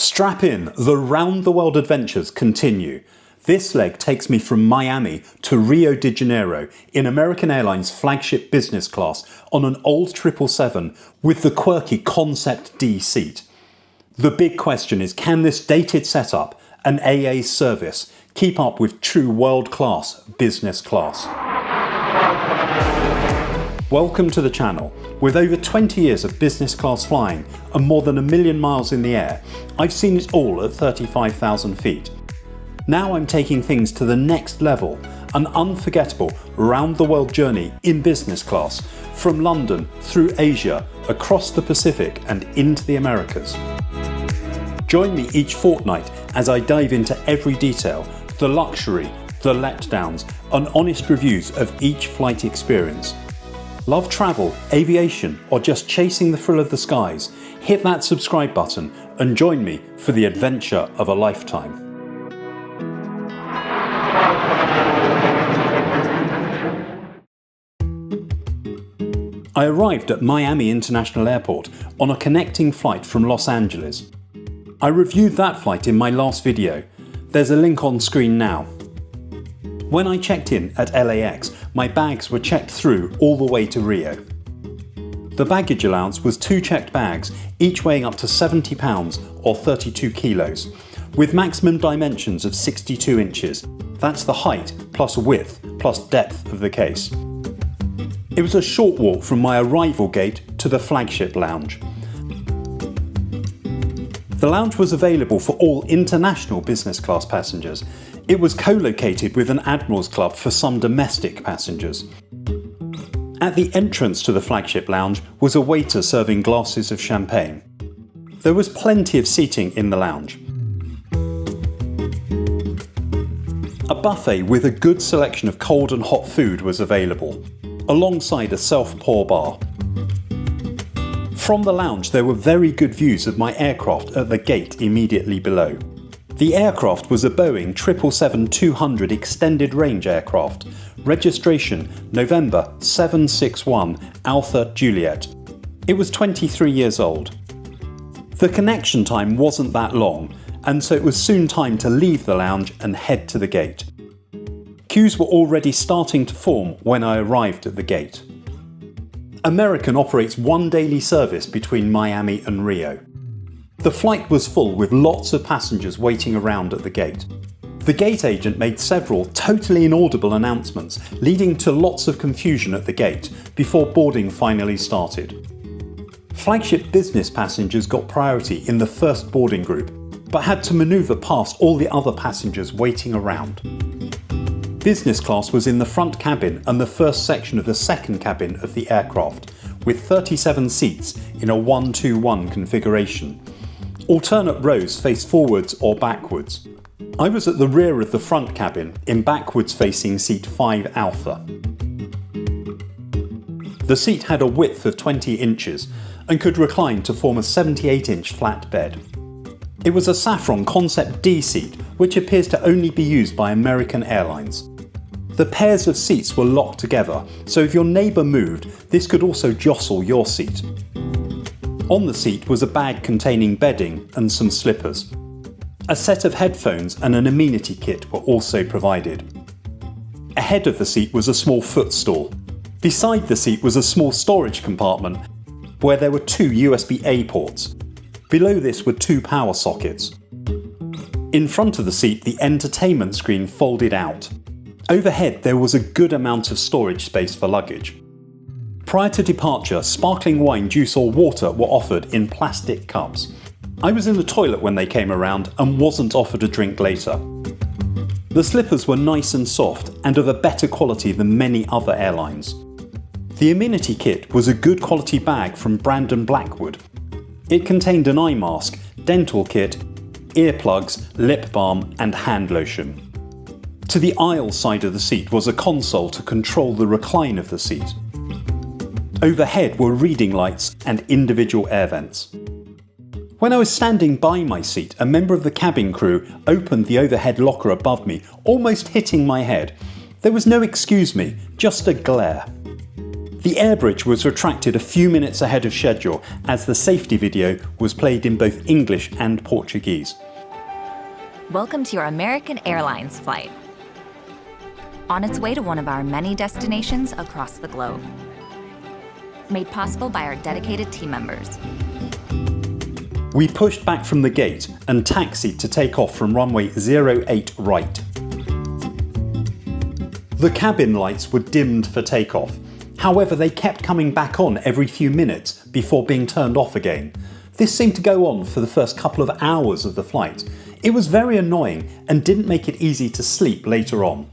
Strap in, the round-the-world adventures continue. This leg takes me from Miami to Rio de Janeiro in American Airlines Flagship business class on an old 777 with the quirky Concept D seat. The big question is, can this dated setup, an AA service, keep up with true world-class business class? Welcome to the channel. With over 20 years of business class flying and more than 1 million miles in the air, I've seen it all at 35,000 feet. Now I'm taking things to the next level, an unforgettable round-the-world journey in business class, from London through Asia, across the Pacific and into the Americas. Join me each fortnight as I dive into every detail, the luxury, the letdowns, and honest reviews of each flight experience. Love travel, aviation, or just chasing the thrill of the skies? Hit that subscribe button and join me for the adventure of a lifetime. I arrived at Miami International Airport on a connecting flight from Los Angeles. I reviewed that flight in my last video. There's a link on screen now. When I checked in at LAX, my bags were checked through all the way to Rio. The baggage allowance was 2 checked bags, each weighing up to 70 pounds or 32 kilos, with maximum dimensions of 62 inches. That's the height plus width plus depth of the case. It was a short walk from my arrival gate to the Flagship lounge. The lounge was available for all international business class passengers. It was co-located with an Admiral's Club for some domestic passengers. At the entrance to the Flagship lounge was a waiter serving glasses of champagne. There was plenty of seating in the lounge. A buffet with a good selection of cold and hot food was available, alongside a self-pour bar. From the lounge there were very good views of my aircraft at the gate immediately below. The aircraft was a Boeing 777-200 extended range aircraft, registration November 761 Alpha Juliet. It was 23 years old. The connection time wasn't that long, and so it was soon time to leave the lounge and head to the gate. Queues were already starting to form when I arrived at the gate. American operates one daily service between Miami and Rio. The flight was full with lots of passengers waiting around at the gate. The gate agent made several totally inaudible announcements, leading to lots of confusion at the gate before boarding finally started. Flagship business passengers got priority in the first boarding group, but had to manoeuvre past all the other passengers waiting around. Business class was in the front cabin and the first section of the second cabin of the aircraft, with 37 seats in a 1-2-1 configuration. Alternate rows face forwards or backwards. I was at the rear of the front cabin in backwards facing seat 5 Alpha. The seat had a width of 20 inches and could recline to form a 78-inch flat bed. It was a saffron Concept D seat, which appears to only be used by American Airlines. The pairs of seats were locked together, so if your neighbour moved, this could also jostle your seat. On the seat was a bag containing bedding and some slippers. A set of headphones and an amenity kit were also provided. Ahead of the seat was a small footstool. Beside the seat was a small storage compartment where there were 2 USB-A ports. Below this were 2 power sockets. In front of the seat, the entertainment screen folded out. Overhead there was a good amount of storage space for luggage. Prior to departure, sparkling wine, juice or water were offered in plastic cups. I was in the toilet when they came around and wasn't offered a drink later. The slippers were nice and soft and of a better quality than many other airlines. The amenity kit was a good quality bag from Brandon Blackwood. It contained an eye mask, dental kit, earplugs, lip balm and hand lotion. To the aisle side of the seat was a console to control the recline of the seat. Overhead were reading lights and individual air vents. When I was standing by my seat, a member of the cabin crew opened the overhead locker above me, almost hitting my head. There was no excuse me, just a glare. The air bridge was retracted a few minutes ahead of schedule as the safety video was played in both English and Portuguese. Welcome to your American Airlines flight. On its way to one of our many destinations across the globe. Made possible by our dedicated team members. We pushed back from the gate and taxied to take off from runway 08 right. The cabin lights were dimmed for takeoff. However, they kept coming back on every few minutes before being turned off again. This seemed to go on for the first couple of hours of the flight. It was very annoying and didn't make it easy to sleep later on.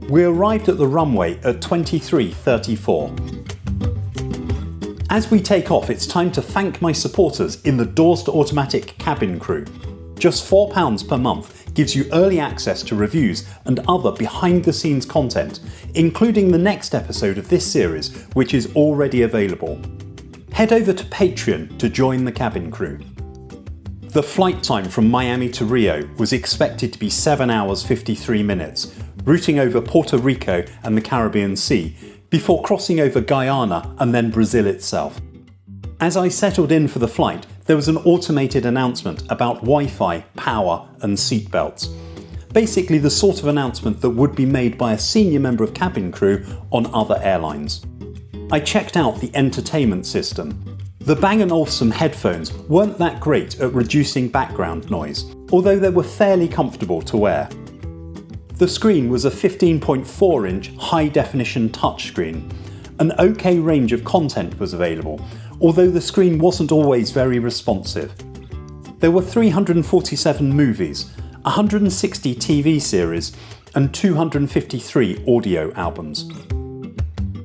We arrived at the runway at 23:34. As we take off, it's time to thank my supporters in the Doors to Automatic cabin crew. Just £4 per month gives you early access to reviews and other behind-the-scenes content, including the next episode of this series, which is already available. Head over to Patreon to join the cabin crew. The flight time from Miami to Rio was expected to be 7 hours 53 minutes, routing over Puerto Rico and the Caribbean Sea, before crossing over Guyana and then Brazil itself. As I settled in for the flight, there was an automated announcement about Wi-Fi, power and seatbelts. Basically the sort of announcement that would be made by a senior member of cabin crew on other airlines. I checked out the entertainment system. The Bang & Olufsen headphones weren't that great at reducing background noise, although they were fairly comfortable to wear. The screen was a 15.4-inch high-definition touchscreen. An OK range of content was available, although the screen wasn't always very responsive. There were 347 movies, 160 TV series, and 253 audio albums.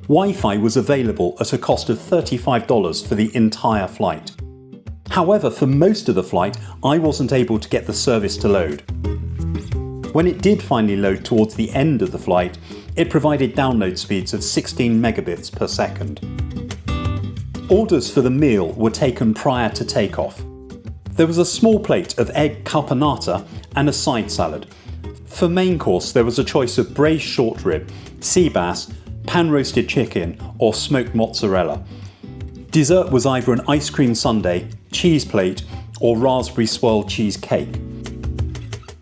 Wi-Fi was available at a cost of $35 for the entire flight. However, for most of the flight, I wasn't able to get the service to load. When it did finally load towards the end of the flight, it provided download speeds of 16 megabits per second. Orders for the meal were taken prior to takeoff. There was a small plate of egg caponata and a side salad. For main course, there was a choice of braised short rib, sea bass, pan-roasted chicken or smoked mozzarella. Dessert was either an ice cream sundae, cheese plate or raspberry swirl cheesecake.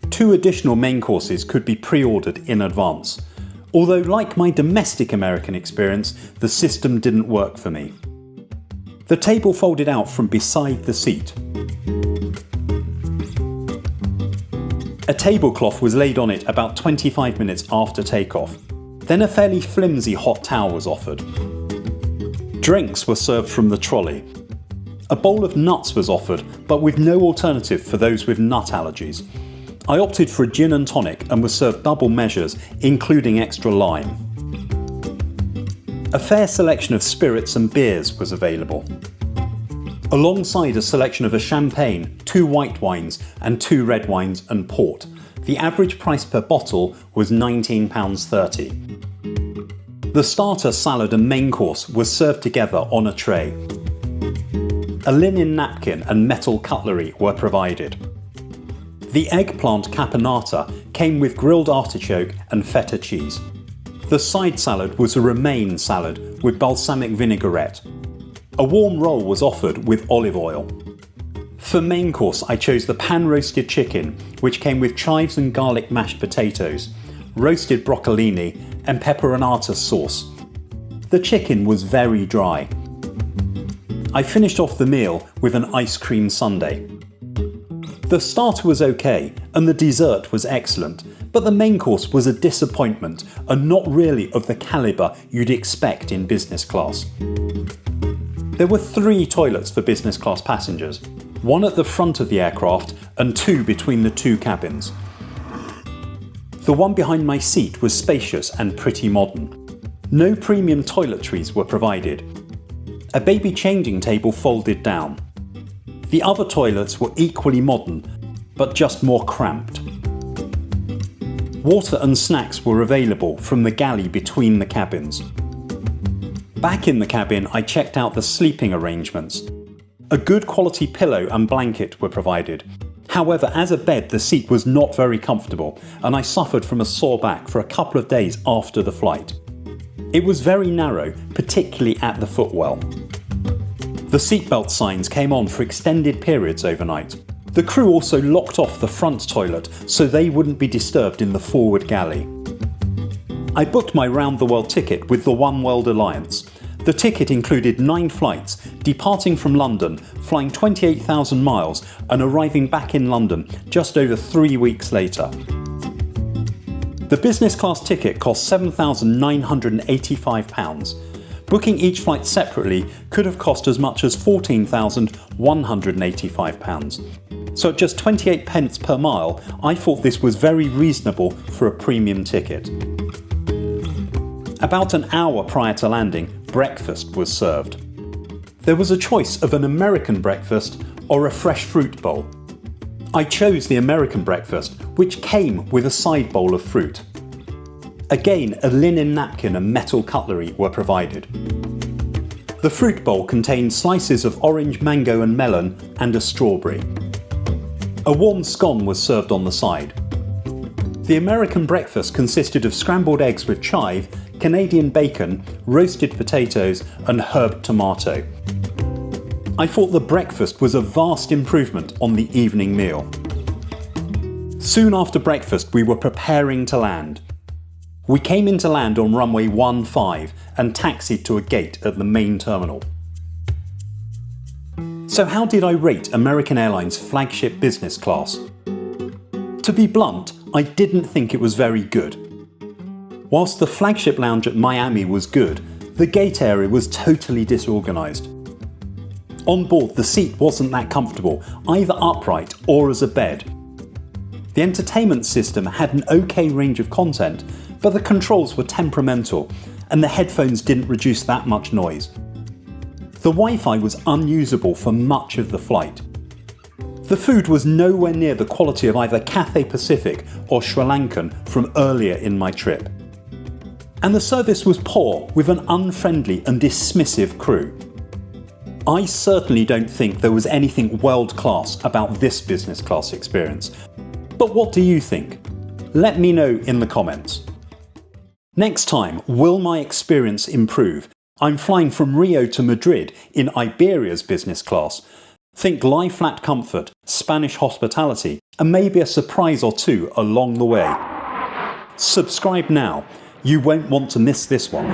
2 additional main courses could be pre-ordered in advance, although like my domestic American experience, the system didn't work for me. The table folded out from beside the seat. A tablecloth was laid on it about 25 minutes after takeoff. Then a fairly flimsy hot towel was offered. Drinks were served from the trolley. A bowl of nuts was offered, but with no alternative for those with nut allergies. I opted for a gin and tonic and was served double measures, including extra lime. A fair selection of spirits and beers was available. Alongside a selection of a champagne, 2 white wines and 2 red wines and port. The average price per bottle was £19.30. The starter, salad and main course was served together on a tray. A linen napkin and metal cutlery were provided. The eggplant caponata came with grilled artichoke and feta cheese. The side salad was a romaine salad with balsamic vinaigrette. A warm roll was offered with olive oil. For main course, I chose the pan-roasted chicken, which came with chives and garlic mashed potatoes, roasted broccolini and peperonata sauce. The chicken was very dry. I finished off the meal with an ice cream sundae. The starter was okay and the dessert was excellent, but the main course was a disappointment and not really of the calibre you'd expect in business class. There were 3 toilets for business class passengers, 1 at the front of the aircraft and 2 between the 2 cabins. The one behind my seat was spacious and pretty modern. No premium toiletries were provided. A baby changing table folded down. The other toilets were equally modern, but just more cramped. Water and snacks were available from the galley between the cabins. Back in the cabin, I checked out the sleeping arrangements. A good quality pillow and blanket were provided. However, as a bed, the seat was not very comfortable, and I suffered from a sore back for a couple of days after the flight. It was very narrow, particularly at the footwell. The seatbelt signs came on for extended periods overnight. The crew also locked off the front toilet so they wouldn't be disturbed in the forward galley. I booked my round-the-world ticket with the One World Alliance. The ticket included 9 flights, departing from London, flying 28,000 miles and arriving back in London just over 3 weeks later. The business class ticket cost £7,985. Booking each flight separately could have cost as much as £14,185. So at just 28 pence per mile, I thought this was very reasonable for a premium ticket. About an hour prior to landing, breakfast was served. There was a choice of an American breakfast or a fresh fruit bowl. I chose the American breakfast, which came with a side bowl of fruit. Again, a linen napkin and metal cutlery were provided. The fruit bowl contained slices of orange, mango and melon and a strawberry. A warm scone was served on the side. The American breakfast consisted of scrambled eggs with chive, Canadian bacon, roasted potatoes and herb tomato. I thought the breakfast was a vast improvement on the evening meal. Soon after breakfast we were preparing to land. We came into land on runway 15 and taxied to a gate at the main terminal. So how did I rate American Airlines Flagship business class? To be blunt, I didn't think it was very good. Whilst the Flagship lounge at Miami was good, the gate area was totally disorganised. On board, the seat wasn't that comfortable, either upright or as a bed. The entertainment system had an okay range of content, but the controls were temperamental and the headphones didn't reduce that much noise. The Wi-Fi was unusable for much of the flight. The food was nowhere near the quality of either Cathay Pacific or Sri Lankan from earlier in my trip. And the service was poor, with an unfriendly and dismissive crew. I certainly don't think there was anything world class about this business class experience. But what do you think? Let me know in the comments. Next time, will my experience improve? I'm flying from Rio to Madrid in Iberia's business class. Think lie flat comfort, Spanish hospitality, and maybe a surprise or two along the way. Subscribe now. You won't want to miss this one.